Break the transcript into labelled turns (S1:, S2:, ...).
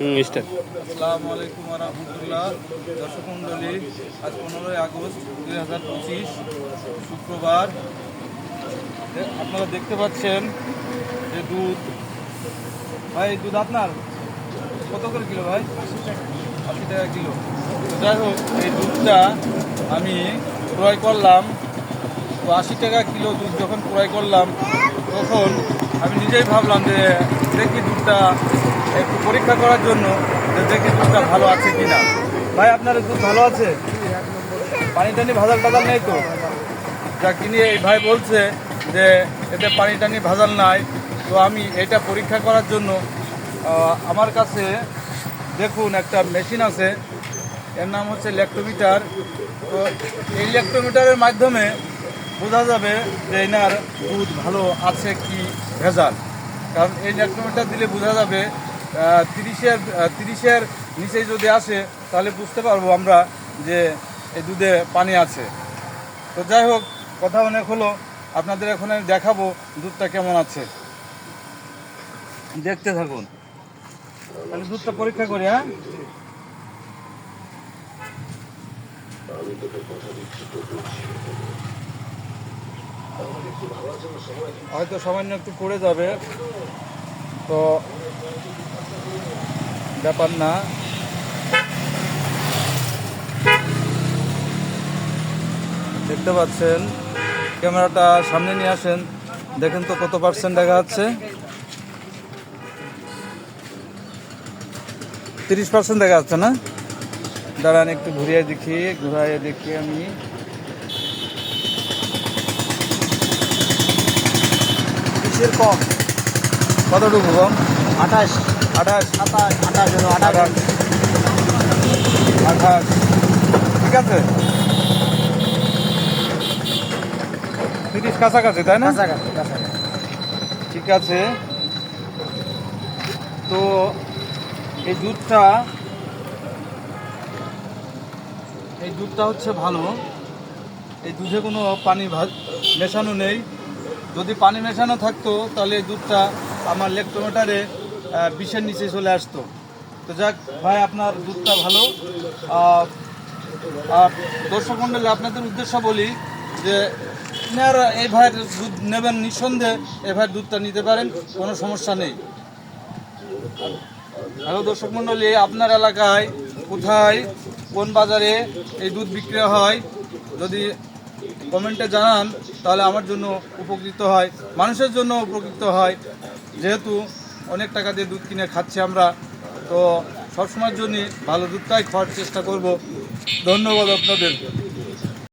S1: আসসালামু আলাইকুম রহমতুল্লাহ। দর্শক মণ্ডলী, আজ 15ই আগস্ট 2025 শুক্রবার। আপনারা দেখতে পাচ্ছেন যে দুধ, ভাই দুধ আপনার কত করে কিলো ভাই? 80 টাকা কিলো। যাই হোক, এই দুধটা আমি ক্রয় করলাম, তো 80 টাকা কিলো দুধ যখন ক্রয় করলাম তখন আমি নিজেই ভাবলাম যে দেখি দুধটা একটু পরীক্ষা করার জন্য, যে দেখি দুধটা ভালো আছে কিনা। ভাই আপনার দুধ ভালো আছে? পানি টানি ভাজাল টাজাল নেই তো? যা কিনে এই ভাই বলছে যে এতে পানি টানি ভাজাল নাই। তো আমি এটা পরীক্ষা করার জন্য আমার কাছে দেখুন একটা মেশিন আছে, এর নাম হচ্ছে ল্যাক্টোমিটার। তো এই ল্যাক্টোমিটারের মাধ্যমে বোঝা যাবে যে এনার দুধ ভালো আছে কি ভেজাল। কারণ এই ল্যাক্টোমিটার দিলে বোঝা যাবে 30-এর নিচে যদি আসে তাহলে বুঝতে পারবো আমরা যে এই দুধে পানি আছে। তো যাই হোক, কথা অনেক হলো, আপনাদের এখন আমি দেখাবো দুধটা কেমন আছে, দেখতে থাকুন। তাহলে দুধটা পরীক্ষা করি। হ্যাঁ, হয়তো সামান্য একটু পড়ে যাবে, তো ব্যাপার না। দেখতে পাচ্ছেন, ক্যামেরাটা সামনে নিয়ে আসেন, দেখেন তো কত পার্সেন্ট দেখা যাচ্ছে। 30% দেখা যাচ্ছে না? দাঁড়ান একটু ঘুরিয়ে দেখি আমি। কিসের কম? কতটুকু কম? 28 ঠিক আছে, 30 কাছাকাছি, তাই না? ঠিক আছে। তো এই দুধটা হচ্ছে ভালো। এই দুধে কোনো পানি মেশানো নেই। যদি পানি মেশানো থাকতো তাহলে এই দুধটা আমার ল্যাক্টোমিটারে 20-এর নিচে চলে আসতো। তো যাক ভাই, আপনার দুধটা ভালো। আর দর্শক মণ্ডলী, আপনাদের উদ্দেশ্য বলি যে আপনারা এই ভাইয়ের দুধ নেবেন, নিঃসন্দেহে এই ভাইয়ের দুধটা নিতে পারেন, কোনো সমস্যা নেই। হ্যালো দর্শক মণ্ডলী, আপনার এলাকায় কোথায়, কোন বাজারে এই দুধ বিক্রি হয় যদি কমেন্টে জানান তাহলে আমার জন্য উপকৃত হয়, মানুষের জন্য উপকৃত হয়। যেহেতু অনেক টাকা দিয়ে দুধ কিনে খাচ্ছি আমরা, তো সবসময়ের জন্যই ভালো দুধটাই খাওয়ার চেষ্টা করব। ধন্যবাদ আপনাদের।